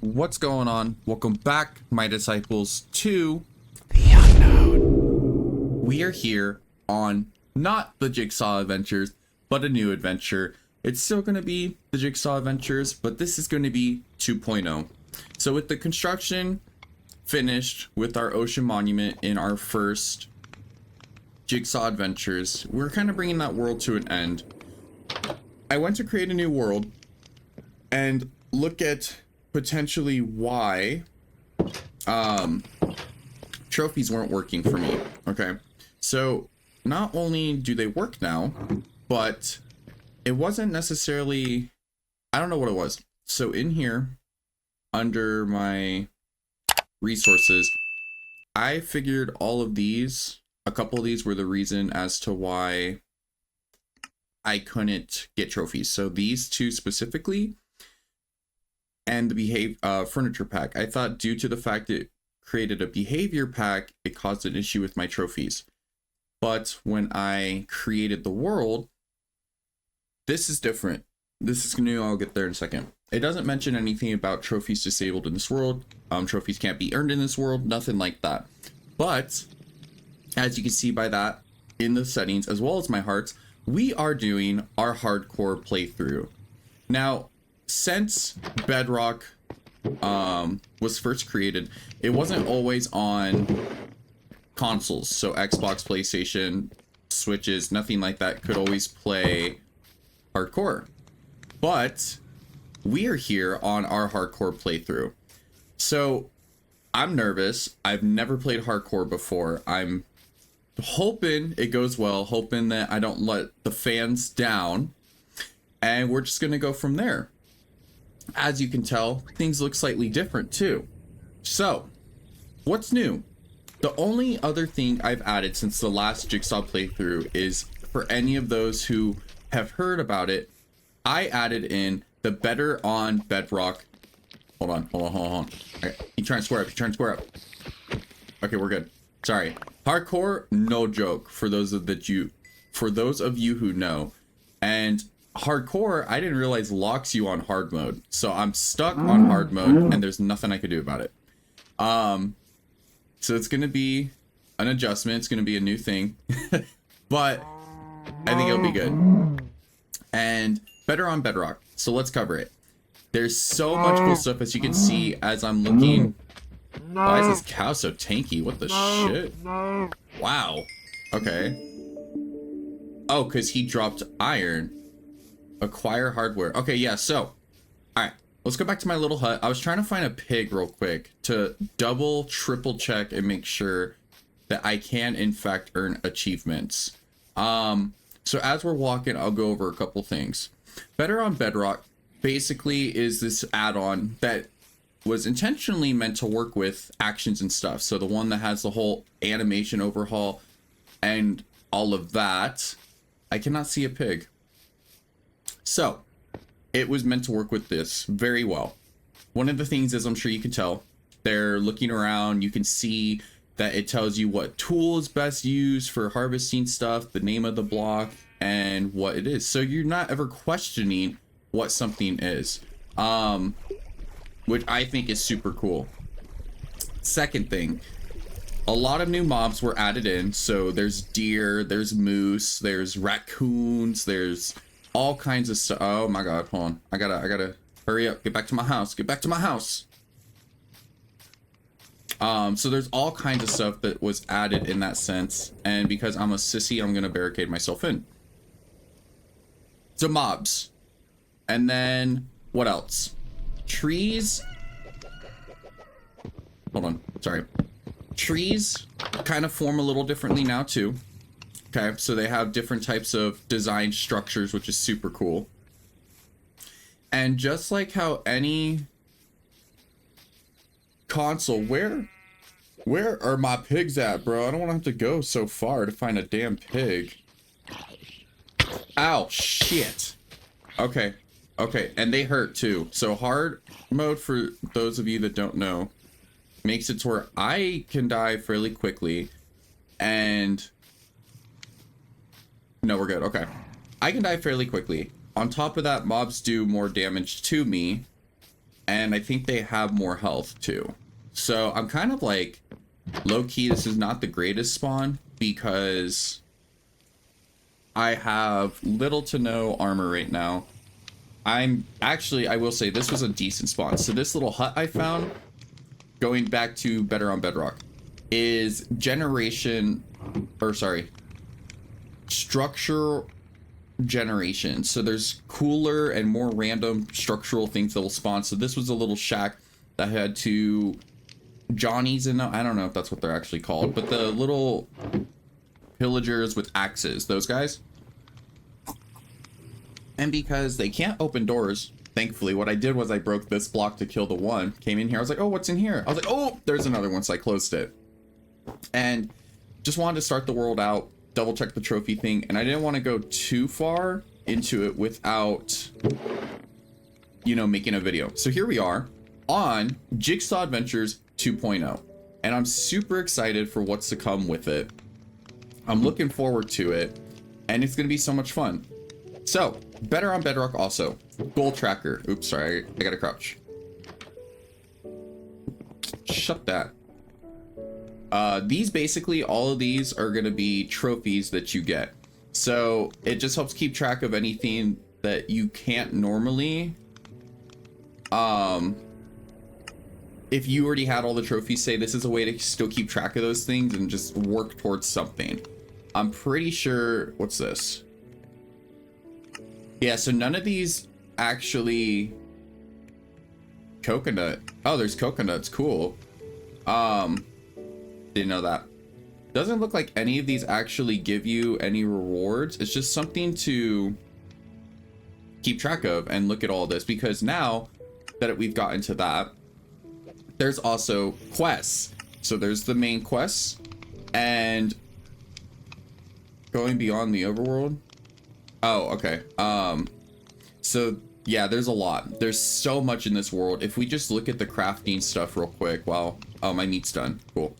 What's going on? Welcome back, my disciples, to The unknown. we are here on not the Jigsaw Adventures, but a new adventure. It's still going to be the Jigsaw Adventures, but this is going to be 2.0. So with the construction finished with our ocean monument in our first Jigsaw Adventures, we're kind of bringing that world to an end. I went to create a new world and look at potentially why trophies weren't working for me. Okay, so not only do they work now, but it wasn't necessarily, I don't know what it was. So in here under my resources, I figured all of these, a couple of these were the reason as to why I couldn't get trophies. So these two specifically, and the furniture pack, I thought due to the fact it created a behavior pack, it caused an issue with my trophies. But when I created the world, this is different. This is new. I'll get there in a second. It doesn't mention anything about trophies disabled in this world. Trophies can't be earned in this world. Nothing like that. But as you can see by that in the settings, as well as my hearts, we are doing our hardcore playthrough. Now, since Bedrock was first created, it wasn't always on consoles. So Xbox, PlayStation, Switches, nothing like that could always play hardcore. But we are here on our hardcore playthrough. So I'm nervous. I've never played hardcore before. I'm hoping it goes well, hoping that I don't let the fans down, and we're just gonna go from there. As you can tell, things look slightly different too. So what's new? The only other thing I've added since the last Jigsaw playthrough is, for any of those who have heard about it, I added in the better on Bedrock. Hold on. Okay, you trying to square up, Okay, we're good. Sorry. Hardcore, no joke, for those of you who know. And hardcore, I didn't realize locks you on hard mode. So I'm stuck on hard mode and there's nothing I could do about it. So it's gonna be an adjustment, it's gonna be a new thing. But I think it'll be good. And better on Bedrock. So let's cover it. There's so much cool stuff, as you can see as I'm looking. Why is this cow so tanky? What the shit? Wow. Okay. Oh, because he dropped iron. Acquire hardware. Okay, yeah, so. Alright, let's go back to my little hut. I was trying to find a pig real quick to double, triple check and make sure that I can, in fact, earn achievements. So as we're walking, I'll go over a couple things. Better on Bedrock basically is this add-on that was intentionally meant to work with actions and stuff. So the one that has the whole animation overhaul and all of that. I cannot see a pig. So it was meant to work with this very well. One of the things is, I'm sure you can tell, they're looking around. You can see that it tells you what tool is best used for harvesting stuff, the name of the block, and what it is. So you're not ever questioning what something is. Which I think is super cool. Second thing, a lot of new mobs were added in. So there's deer, there's moose, there's raccoons, there's all kinds of stuff. Oh my god, hold on. I gotta hurry up, get back to my house, So there's all kinds of stuff that was added in that sense. And because I'm a sissy, I'm gonna barricade myself in. So mobs. And then what else? Trees. Hold on, sorry. Trees kind of form a little differently now too. Okay, so they have different types of design structures, which is super cool. And just like how any console, where are my pigs at, bro? I don't want to have to go so far to find a damn pig. Ow, shit. Okay, and they hurt too. So hard mode, for those of you that don't know, makes it to where I can die fairly quickly. And no, we're good. Okay, I can die fairly quickly. On top of that, mobs do more damage to me, and I think they have more health too. So I'm kind of like, low-key, this is not the greatest spawn because I have little to no armor right now. I will say this was a decent spawn. So this little hut I found, going back to Better on Bedrock, is structure generation. So there's cooler and more random structural things that will spawn. So this was a little shack that had two Johnnies in them. I don't know if that's what they're actually called, but the little pillagers with axes, those guys. And because they can't open doors, thankfully, what I did was I broke this block to kill the one. Came in here, I was like, oh, what's in here? I was like, oh, there's another one, so I closed it. And just wanted to start the world out, double check the trophy thing, and I didn't want to go too far into it without, you know, making a video. So here we are on Jigsaw Adventures 2.0, and I'm super excited for what's to come with it. I'm looking forward to it, and it's going to be so much fun. So, Better on Bedrock also. Goal tracker. Oops, sorry, I gotta crouch. Shut that. These basically, all of these are gonna be trophies that you get. So, it just helps keep track of anything that you can't normally. If you already had all the trophies, say this is a way to still keep track of those things and just work towards something. I'm pretty sure, what's this? Yeah, so none of these actually coconut. Oh, there's coconuts. Cool. Didn't know that. Doesn't look like any of these actually give you any rewards. It's just something to keep track of and look at all this, because now that we've gotten to that, there's also quests. So there's the main quests and going beyond the overworld. Oh, okay. So yeah, there's a lot. There's so much in this world. If we just look at the crafting stuff real quick. Wow. Oh, my meat's done. Cool.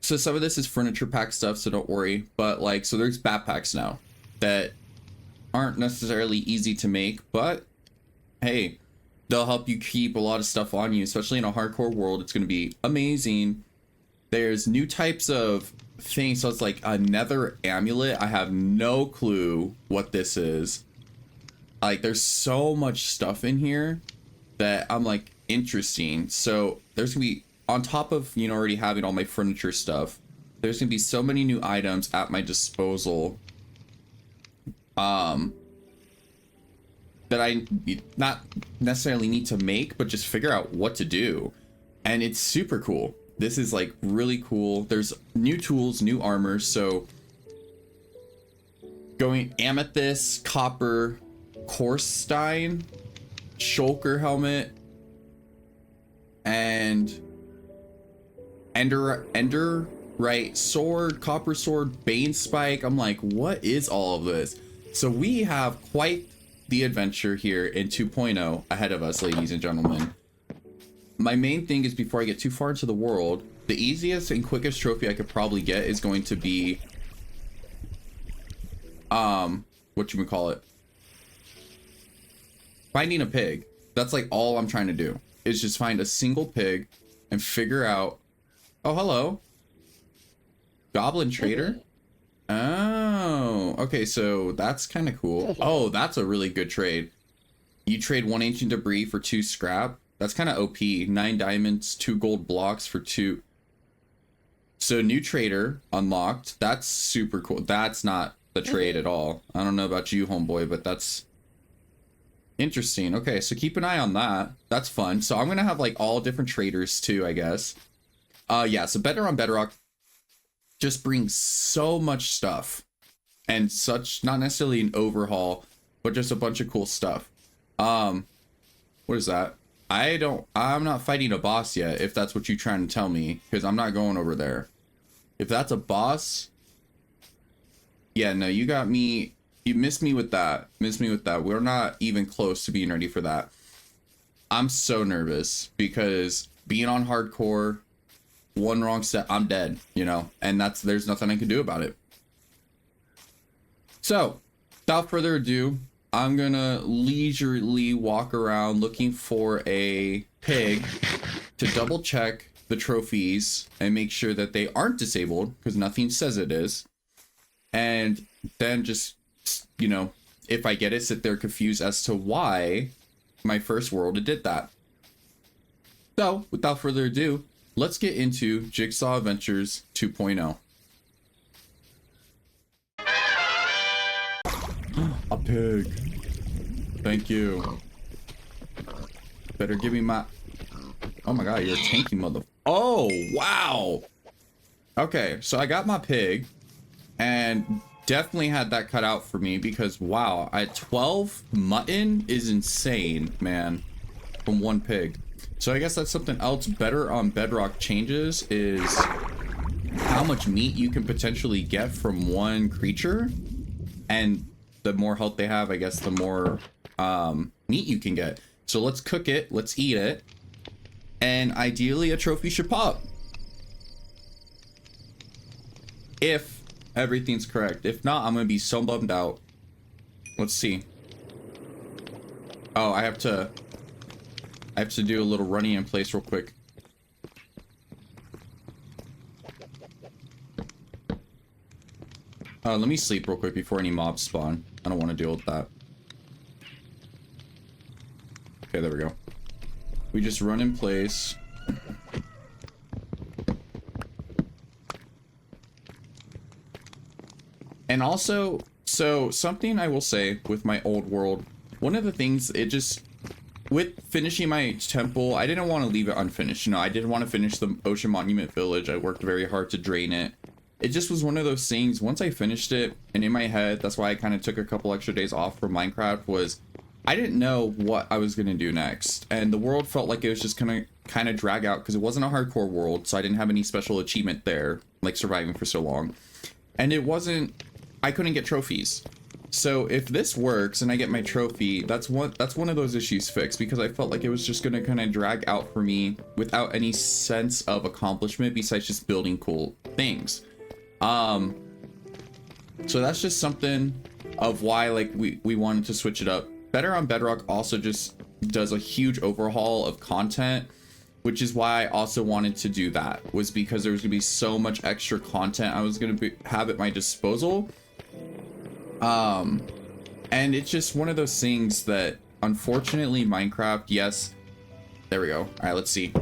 So some of this is furniture pack stuff, so don't worry. But like, so there's backpacks now that aren't necessarily easy to make, but hey, they'll help you keep a lot of stuff on you, especially in a hardcore world. It's going to be amazing. There's new types of things. So it's like a nether amulet. I have no clue what this is. Like, there's so much stuff in here that I'm like, interesting. So there's gonna be, on top of, you know, already having all my furniture stuff, there's gonna be so many new items at my disposal that I not necessarily need to make, but just figure out what to do. And it's super cool. This is like really cool. There's new tools, new armor. So going amethyst, copper, Korstein, shulker helmet, and enderite sword, copper sword, bane spike. I'm like, what is all of this? So we have quite the adventure here in 2.0 ahead of us, ladies and gentlemen. My main thing is, before I get too far into the world, the easiest and quickest trophy I could probably get is going to be whatchamacallit, finding a pig. That's like all I'm trying to do, is just find a single pig and figure out. Oh, hello, goblin trader. Oh, okay, so that's kind of cool. Oh, that's a really good trade. You trade 1 ancient debris for 2 scrap. That's kind of OP. 9 diamonds, 2 gold blocks for 2. So new trader unlocked. That's super cool. That's not the trade at all. I don't know about you, homeboy, but that's interesting. Okay, so keep an eye on that. That's fun. So I'm gonna have like all different traders too, I guess. Yeah, so Better on Bedrock just brings so much stuff, and such, not necessarily an overhaul, but just a bunch of cool stuff. What is that? I'm not fighting a boss yet, if that's what you're trying to tell me, because I'm not going over there. If that's a boss, yeah, no, you got me. You missed me with that. We're not even close to being ready for that. I'm so nervous because being on hardcore, one wrong step, I'm dead, you know, and there's nothing I can do about it. So, without further ado, I'm gonna leisurely walk around looking for a pig to double check the trophies and make sure that they aren't disabled, because nothing says it is. And then just, you know, if I get it, sit there confused as to why my first world it did that. So, without further ado, let's get into Jigsaw Adventures 2.0. A pig. Thank you. Better give me my... Oh my god, you're a tanky mother... Oh, wow! Okay, so I got my pig, and definitely had that cut out for me because, wow, at 12 mutton is insane, man, from one pig. So I guess that's something else better on Bedrock changes is how much meat you can potentially get from one creature, and the more health they have, I guess the more meat you can get. So let's cook it, let's eat it, and ideally a trophy should pop. If everything's correct. If not, I'm gonna be so bummed out. Let's see. Oh, I have to do a little running in place real quick. Let me sleep real quick before any mobs spawn. I don't want to deal with that. Okay, there we go. We just run in place. And also, so something I will say with my old world, one of the things, it just, with finishing my temple, I didn't want to leave it unfinished. You know, I didn't want to finish the Ocean Monument Village. I worked very hard to drain it. It just was one of those things, once I finished it, and in my head, that's why I kind of took a couple extra days off from Minecraft, was I didn't know what I was going to do next. And the world felt like it was just going to kind of drag out, because it wasn't a hardcore world, so I didn't have any special achievement there, like surviving for so long. And it wasn't, I couldn't get trophies. So if this works and I get my trophy, that's one of those issues fixed, because I felt like it was just going to kind of drag out for me without any sense of accomplishment besides just building cool things. So that's just something of why, like, we wanted to switch it up. Better on Bedrock also just does a huge overhaul of content, which is why I also wanted to do that, was because there was gonna be so much extra content I was gonna have at my disposal. And it's just one of those things that, unfortunately, Minecraft, yes, there we go. All right, let's see.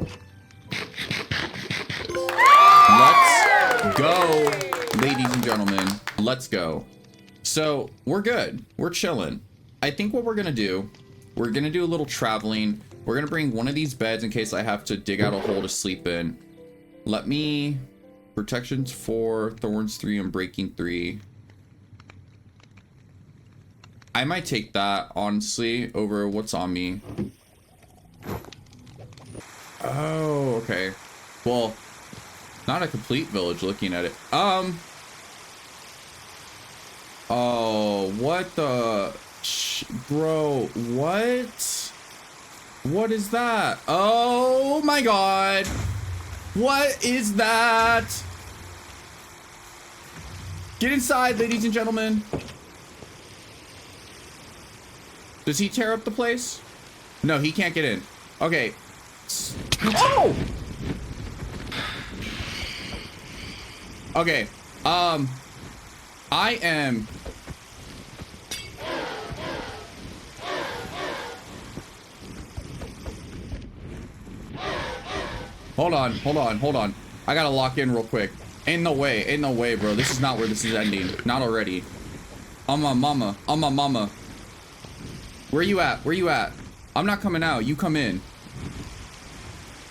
Let's go, ladies and gentlemen. Let's go. So we're good. We're chilling. I think what we're gonna do, we're gonna do a little traveling. We're gonna bring one of these beds in case I have to dig out a hole to sleep in. Let me, protections 4, thorns 3, and breaking 3. I might take that, honestly, over what's on me. Oh, okay. Well, not a complete village looking at it. Oh, what the... Bro, what? What is that? Oh my god. What is that? Get inside, ladies and gentlemen. Does he tear up the place? No, he can't get in. Okay. Oh! Okay. I am... Hold on. I gotta lock in real quick. Ain't no way, bro. This is not where this is ending. Not already. On my mama. Where you at? I'm not coming out. You come in.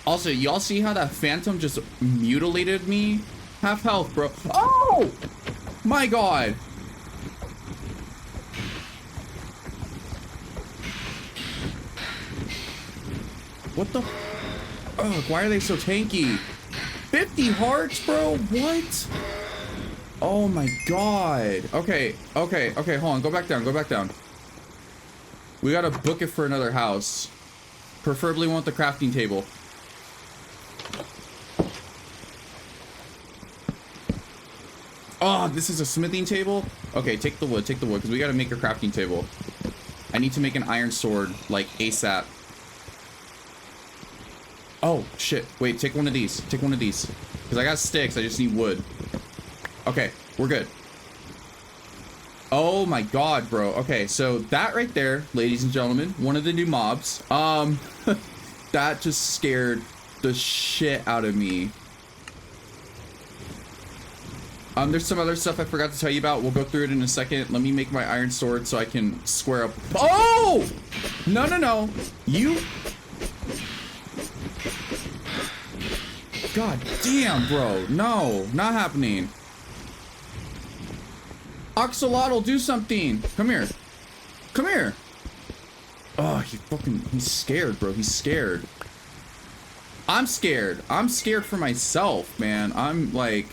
Also, y'all see how that phantom just mutilated me? Half health, bro. Oh! My god. What the... Ugh, why are they so tanky? 50 hearts, bro? What? Oh my god. Okay. Hold on. Go back down. We gotta book it for another house. Preferably want the crafting table. Oh, this is a smithing table? Okay, take the wood, because we gotta make a crafting table. I need to make an iron sword, like, ASAP. Oh, shit. Wait, take one of these. Take one of these. Because I got sticks. I just need wood. Okay, we're good. Oh my god, bro. Okay, so that right there, ladies and gentlemen, one of the new mobs. That just scared the shit out of me. There's some other stuff I forgot to tell you about. We'll go through it in a second. Let me make my iron sword so I can square up. Oh! No, no, no. You... God damn, bro. No, not happening. Oxalotl, do something. Come here. Come here. Oh, he's scared, bro. He's scared. I'm scared. I'm scared for myself, man. I'm like...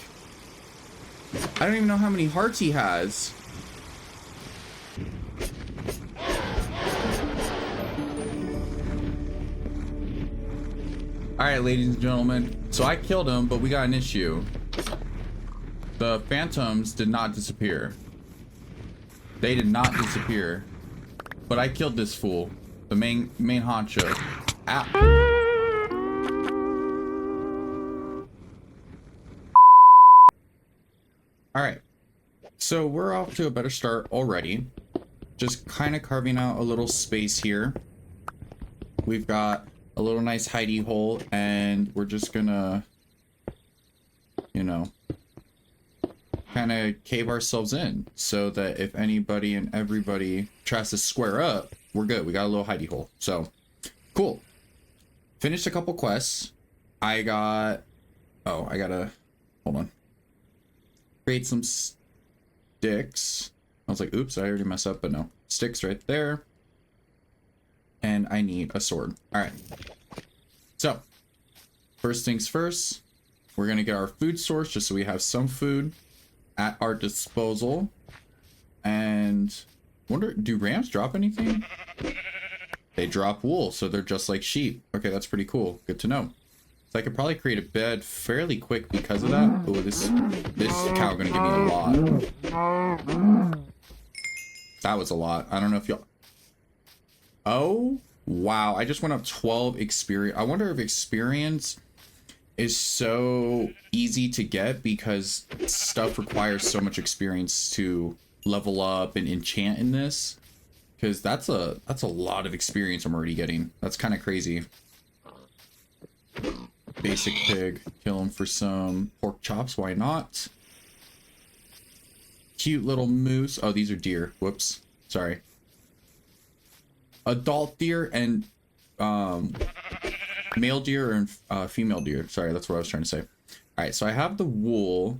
I don't even know how many hearts he has. Alright, ladies and gentlemen. So I killed him, but we got an issue. The phantoms did not disappear. They did not disappear. But I killed this fool. The main honcho. Ow. Alright. So we're off to a better start already. Just kind of carving out a little space here. We've got a little nice hidey hole, and we're just gonna, you know, kind of cave ourselves in so that if anybody and everybody tries to square up, we're good. We got a little hidey hole. So cool. Finished a couple quests. I gotta, hold on. Create some sticks. I was like, oops, I already messed up, but no. Sticks right there. And I need a sword. All right. So, first things first, we're going to get our food source just so we have some food at our disposal. And wonder, do rams drop anything? They drop wool, so they're just like sheep. Okay, that's pretty cool. Good to know. So I could probably create a bed fairly quick because of that. Oh, this cow gonna give me a lot. That was a lot. I don't know if y'all... Oh, wow. I just went up 12 experience. I wonder if experience is so easy to get because stuff requires so much experience to level up and enchant in this. Because that's a lot of experience I'm already getting. That's kind of crazy. Basic pig. Kill him for some pork chops. Why not? Cute little moose. Oh, these are deer. Whoops. Sorry. Adult deer and male deer and female deer. Sorry, that's what I was trying to say. All right, so I have the wool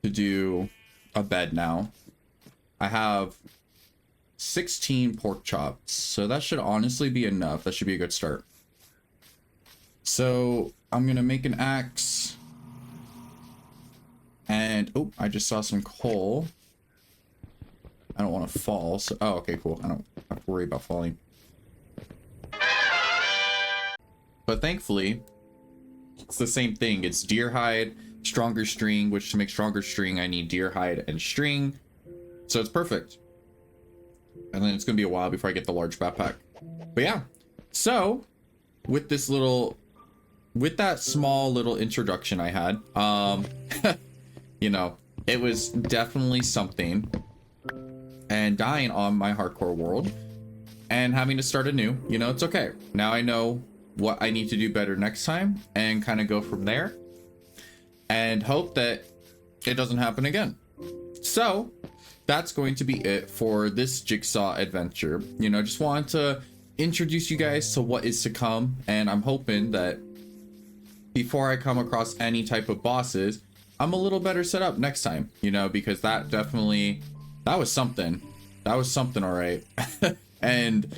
to do a bed now. I have 16 pork chops, so that should honestly be enough. That should be a good start. So I'm gonna make an axe, and oh, I just saw some coal. I don't want to fall, so oh, okay, cool. I don't have to worry about falling. But thankfully, it's the same thing. It's deer hide, stronger string, which to make stronger string, I need deer hide and string. So it's perfect. And then it's gonna be a while before I get the large backpack. But yeah, so with this little, with that small little introduction I had, you know, it was definitely something. And dying on my hardcore world and having to start anew, you know, it's okay. Now I know what I need to do better next time and kind of go from there and hope that it doesn't happen again. So that's going to be it for this Jigsaw adventure. You know, just wanted to introduce you guys to what is to come, and I'm hoping that before I come across any type of bosses, I'm a little better set up next time, you know, because that definitely, that was something. That was something, all right. And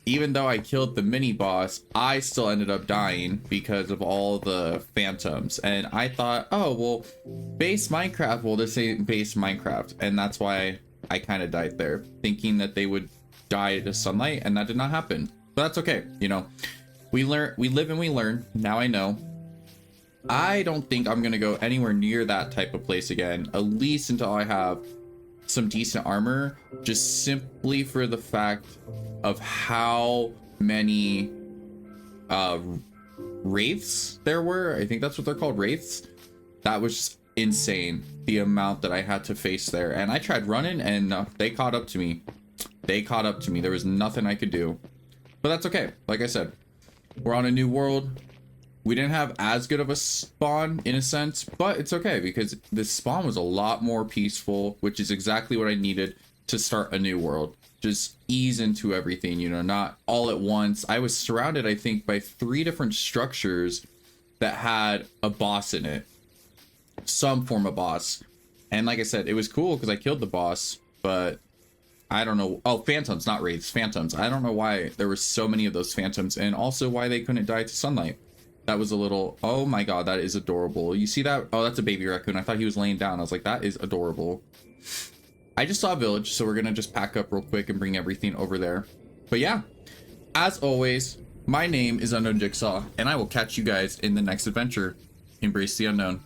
even though I killed the mini boss, I still ended up dying because of all the phantoms. And I thought, oh, well, base Minecraft, well, this ain't base Minecraft. And that's why I kind of died there, thinking that they would die to sunlight, and that did not happen. But that's okay, you know. We live and we learn. Now I know. I don't think I'm gonna go anywhere near that type of place again, at least until I have some decent armor, just simply for the fact of how many wraiths there were. I think that's what they're called, wraiths. That was just insane, the amount that I had to face there. And I tried running and they caught up to me. There was nothing I could do, but that's okay. Like I said, we're on a new world. We didn't have as good of a spawn in a sense, but it's okay because this spawn was a lot more peaceful, which is exactly what I needed to start a new world. Just ease into everything, you know, not all at once. I was surrounded, I think, by 3 different structures that had a boss in it, some form of boss. And like I said, it was cool because I killed the boss, but I don't know. Oh, phantoms, not wraiths, phantoms. I don't know why there were so many of those phantoms, and also why they couldn't die to sunlight. That was a little, oh my god, that is adorable. You see that? Oh, that's a baby raccoon. I thought he was laying down. I was like, that is adorable. I just saw a village, so we're gonna just pack up real quick and bring everything over there. But yeah, as always, my name is Unknown Jigsaw, and I will catch you guys in the next adventure. Embrace the unknown.